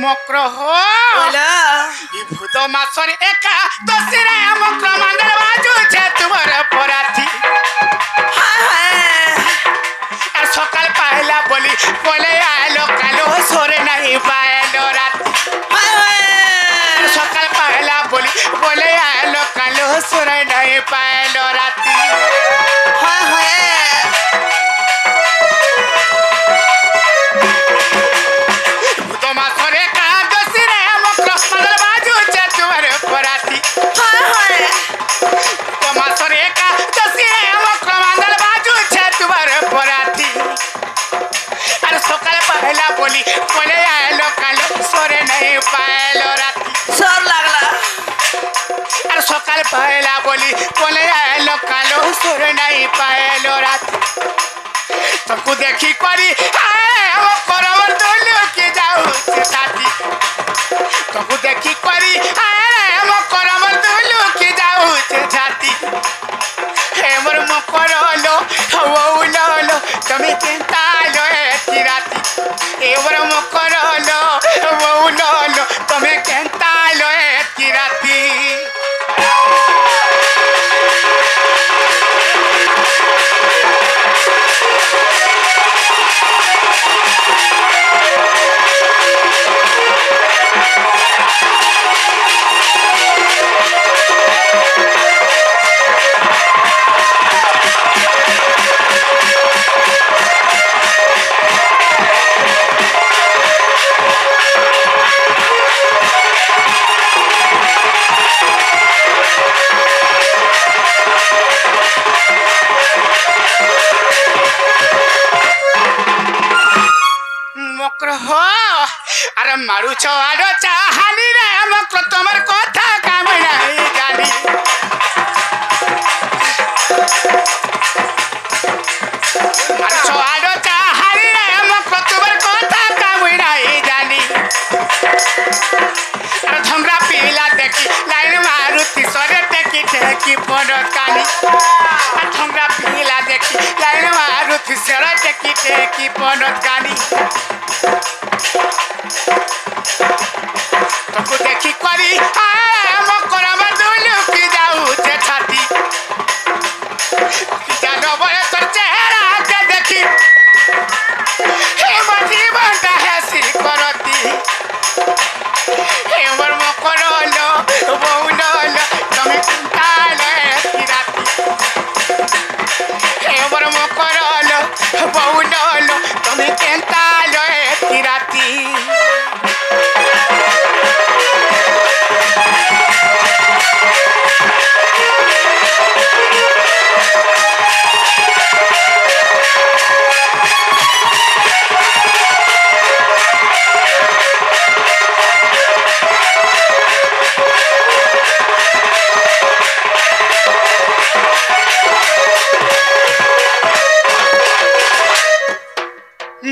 मकर हो भूत मासर एका दसरे मकर मंडल बाजू छे तुमर पराथी और सकाल पहला बोली बोले आलो कालो सोरे नहीं पाएलो रात सकाल पहला बोली बोले आलो कालो सोरे नहीं पाएलो रात बोली बोले आलो कालो सोरे नहीं पाएलो राती सोर लागला अरे सकाल पहला बोली बोले आलो कालो सोरे नहीं पाएलो राती तुमको देखी करी वो करवर दोलो के जाऊ से साथी तुमको देखी करी वो करवर दोलो के जाऊ से साथी हे मोर मकरलो वो उलो तुम्हें चिंता लो है राती एवर मकरलो वो उलो तुम्हें चिंता लो है राती हो अरे मारू छाड़ो चाहानी रे मकर तुम्हार कथा काम नहीं जानी मारू छाड़ो चाहानी रे मकर तुम्हार कथा काम नहीं जानी अरे धमरा पीला देखी लाइन मारुति सरे देखी देखी पड़कानी धमरा पीला देखी लाइन मारुति सरे देखी देखी पड़कानी तुमको देखी करी मकर दोलो की जाऊ से छाती जानो बोले तो चेहरा के देखी हे मजी बनता है सी करती हे मोर मकर लो बहुलो तुम्हें चिंता ले राती हे मोर मकर लो बहुलो तुम्हें चिंता ले राती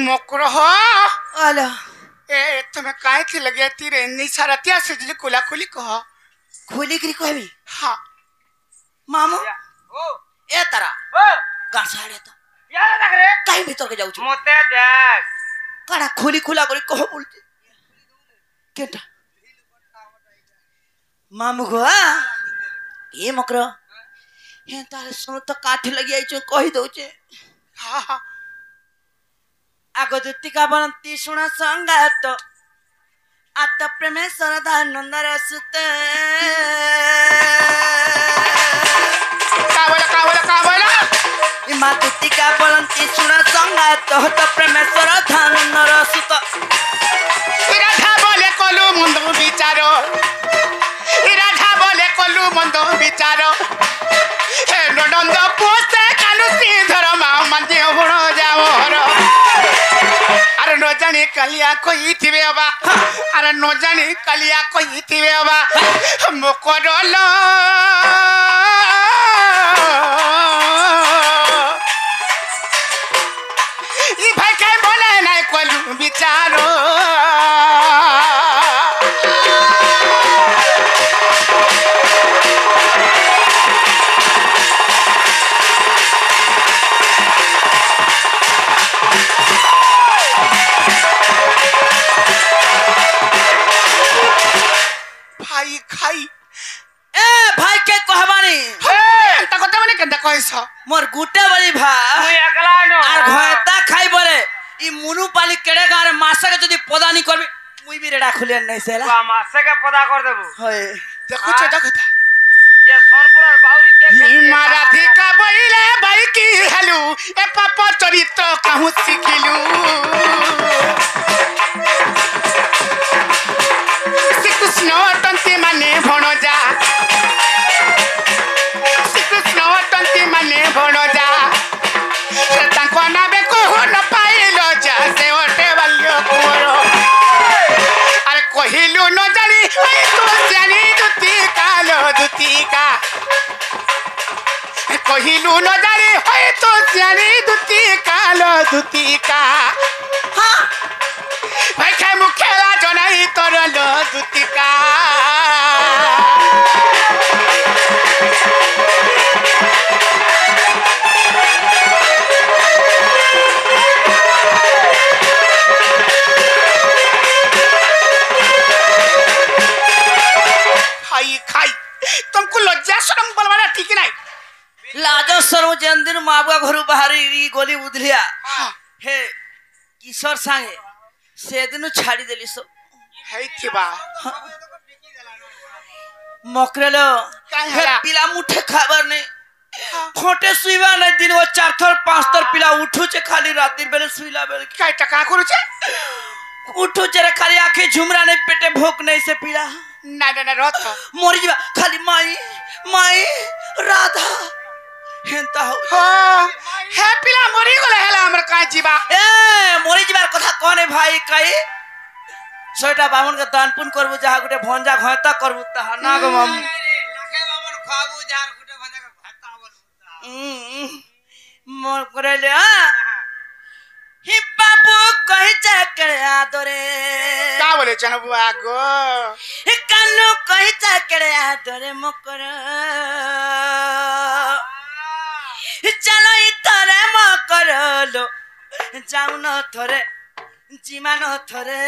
मकर हो आला ए तुम्हें काहे थी लगे तीरे निसारा त्या से जे कोला खोली कह खोली करी कहबी हां मामू ओ ए तारा ओ गाछाड़े त यार देख रे काई भीतर के जाऊ छु मोते देख काड़ा खोली खुला करी कह बोलते केटा मामू गो ए मकर हे तारे सुन तो काठ लगी आई छु कहि दउ छे हां आगो दुतिका बनती सुना संगात आत प्रेमेश्वर दानंद रसते मातुतिका बोलंती सुन संगात हत प्रेमेश्वर धानर सुत राधा बोले कलु मंद विचार राधा बोले कलु मंद विचार हे नंद पोसे कालु श्रीधर मामंदी हुण जामर अरे न जानी कलिया कोई थिबे बा अरे न जानी कलिया कोई थिबे बा मुकरल ई भाई के बोले नहीं कलु विचारो भाई खाई ए भाई के कहबानी हे ता कत माने केनता कहइस मोर गुटे बड़ी भा তুই একলা নো আর ঘয়তা খাই বলে ই মুনু পালি কেড়ে গারে মাসকে যদি পদানি করবি মুই বি রেডা খুলিয়ান নাই সেলা মাসেকে পদা করে দেবো হয় देखो देखो যে সোনপুরের বাউরি हिमा राधिका बइले बाई की हेलु ए पाप चरित्र कहूं सिखिलु श्री कृष्ण तंती माने भणजा श्री कृष्ण तंती माने भणजा से ताको नाबे कोहु न पाइलो जा से ओटे बाल्य कुंवर अरे कहिलु न जानी ओइ तो जानी दुती कालो दुती का कहिलु न जानी ओइ तो जानी दुती कालो दुती का हाँ भाई खाए मुखेला जनाई तोर लो दुती का खाई खाई तुमको लज्जा शर्म बोलवाना ठीक नहीं लाजो सरु जंदिन माबुआ घरु बाहरी री गोली उधलिया हाँ हे किशोर सांगे सेदिनु छाड़ी देली सो है थिबा मकरेलो काहे हे हला? पिला मुठे खाबर नहीं खोटे सुइबा नहीं दिन वो 4 थर 5 थर पिला उठू छे खाली रातिर बेले सुइला बेले काय टका करू छे उठू जरे खाली आंखें झुमरा नहीं पेटे भूख नहीं से पिला ना ना ना रथ मोरी जीवा खाली माई माई राधा हेंता हो हो हे पिला मरी गले हेला हमर काय जीवा ए मोरी जीवार कथा कोने भाई कई सोटा बामन के दान पुन करबु जहा गुटे भंजा घयता करबु ता ना गो माम লাখে বামন খাবো যার গুটে ভাজা ভাতা বলবো मोर करेले हि बाबू कहि चकड़े आदरे का बोले चन बुआ गो हि कानो कहि चकड़े आदरे मकर चलो इ तरे मकर लो जाऊ न थरे जीमा न थरे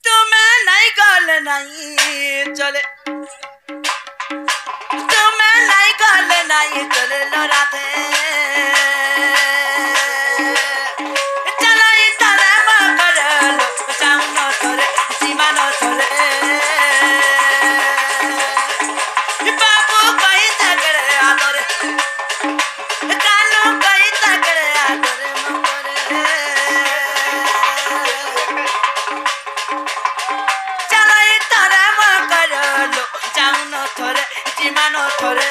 तुम्हें नहीं गल नहीं चले तुम्हें नहीं गल नहीं चले लो राधे चलो इ तरे मकर लो जाऊ न थरे जीमा न थरे बाबू कहीं तगड़े आदरे कानू कहीं तगड़े आदरे मकरे चलो इ तरे मकर लो जाऊ न थरे जीमा न थरे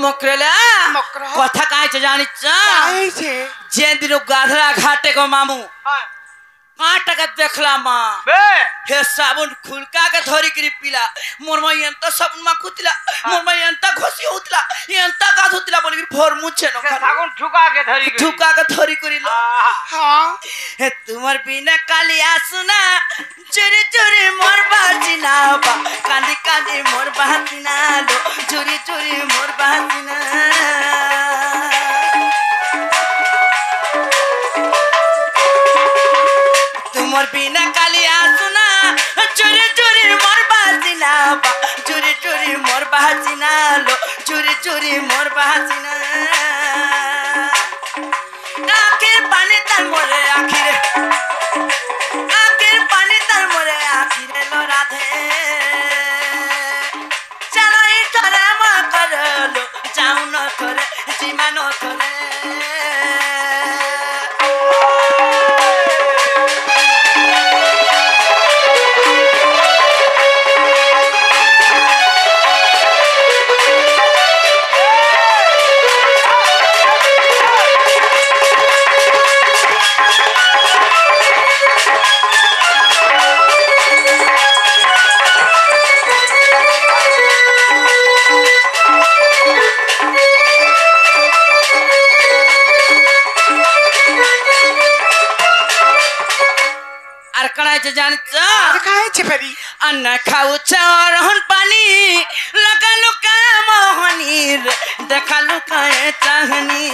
मकरेला मकरा कथा काहे छ जानि छ काय छे जे दिन गाधरा घाटे को मामू काट का देखला मां বে हे साबुन खुलका के धरी करी पिला मोर मा यंत साबुन मा खुतिला मोर मा यंत घोसी होतला यंत का धुतला बोली भोर मुछे न সে ফাগুন ঠুকাকে ধরি ठुका के धरी करी लो हां हे तुमर बिना कालिया सुना चोरी चोरी मोर बाजिना बा कांदी कांदी मोर बाजिना लो चोरी चोरी मोर बाजिना तुमर बिना कालिया सुना चोरी चोरी मोर बाजिना बा चोरी चोरी मोर बाजिना लो चोरी चोरी मोर बाजिना आखिर पानी तर मोरे आखिर पानी तर मोरे आखिर लो राधे चलो ई तोरे मा कर लो जाऊ न तोरे जीमा न तोरे अन्न खाऊ चौरहन पानी लगा लुका मोहनीर देखा लुकाए चाहनी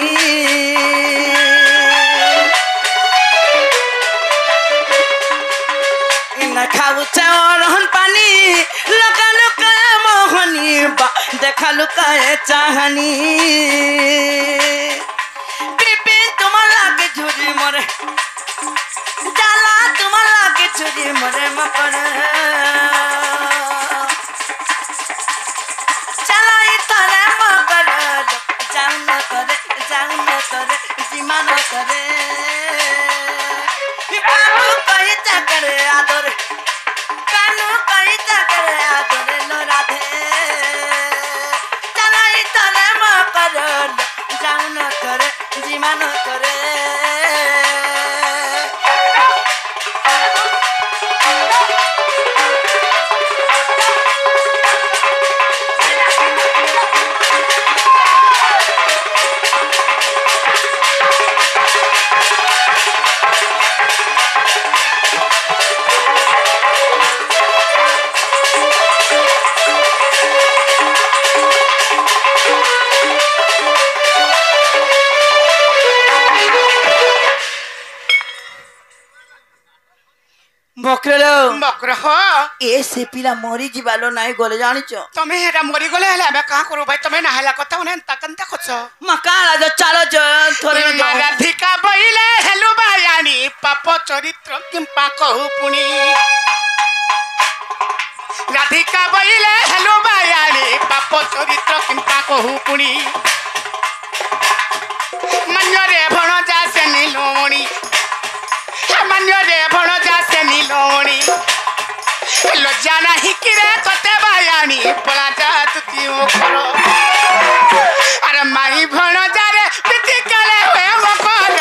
न खाऊ चौरहन पानी लगा लुका मोहनी देखा लुकाए चाहनी बिपिन तुम्हार लागे झुरी मोरे जाला तुम्हार लागे झुरी मोरे मकर चला इतने मकर जाऊ न करे सीमा न करे कानू कही चकरे आदर कानू कही चकरे आदर लो राधे चला इतने मकर जाऊ न करे सीमा न करे से पिला मरी जीवालो नाई गले जानिच तमे हेरा मरी गले हला बे का करू भाई तमे नहला कथा उन्हें तकन देखछ मकाला जो चालो जो थोरे राधिका बइले हेलु बायानी पाप चरित्र किंपा कहू पुनी राधिका बइले हेलु बायानी पाप चरित्र किंपा कहू पुनी मन्य रे भण जा से नीलोणी मन्य रे भण जा से नीलोणी लज्जा नहीं किरे कते बायानी पला जा तुती करो अरे माई भण जा रे पिति काले होए मकर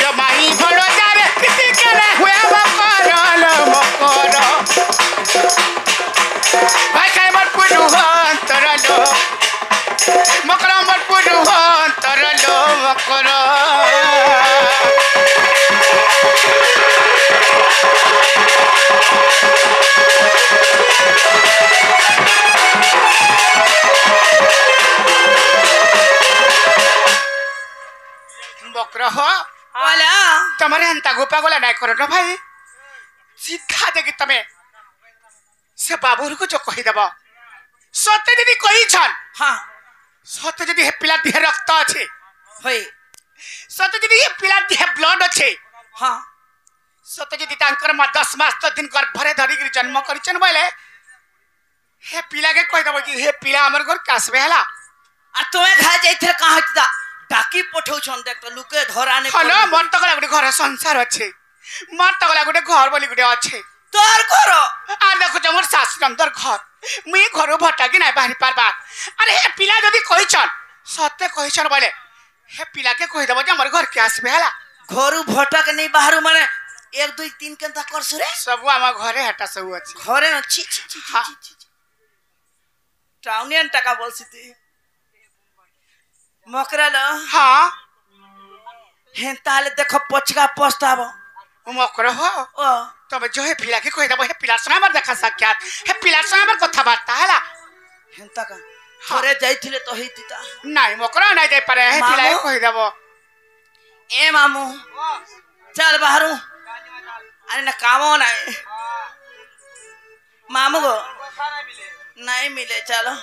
यो माई भण जा रे पिति काले होए मकर भाई काय मत पुडू तरलो मकर मत पुडू तरलो मकर तमरे हंता गोपा गोला नाय करो ना भाई सीधा देगी तमे से बाबूर को जो कही देबो सत्य दीदी कही छन हां सत्य दीदी हे पिला देह रक्त अछि होय सत्य दीदी हे पिला देह ब्लड अछि हां सत्य दीदी तांकर म 10 मास तो दिन गर्भरे धरि के जन्म करिचन बोले हे पिला के कही देबो कि हे पिला हमर घर कासबे हला आ तोए खा जाइथे कहां हतदा डाकी पठौ छन देख त लुके धराने हलो मन त गला गुटे घर संसार अछि मन त गला गुटे घर बोली गुटे अछि तोर घर आ देखो जमर सास अंदर घर मुई घर भटा कि नाही बाहरी पारबा अरे हे पिला जदी कहिचन सत्य कहिचन बोले हे पिला के कहि देबो जे हमर घर के आसबे हला घरु भटा के नहीं बाहर माने 1 2 3 केनता करसु रे सब हम घरे हटा सब अछि घरे न छी छी छी टाउनियन टका बोलसी ती मकरा ल हां हे ताले देख पचका पस्ताब मकर हो ओ तब जो हे पिला के कहि दबो हे पिला संग हमर देखा साक्षात हे पिला संग हमर कथा बार्ता हला हेंता का थोरे जाइथिले तो हेतिता नाही मकर नाही जाय पारे हे पिला के कहि दबो ए मामू चल बाहरु अरे ना कामो नाही मामू गो नहीं मिले चलो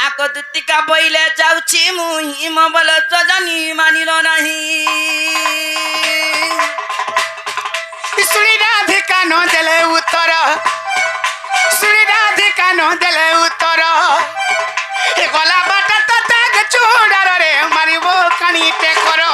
आको दुतिका बइले जाउछि मुहि मबल सजनी मानिलो नाही सुनी राधिका नो देले उत्तर सुनी राधिका नो देले उत्तर ए गला बाटा तो ताग चूड़ार रे मारिबो कानी टे करो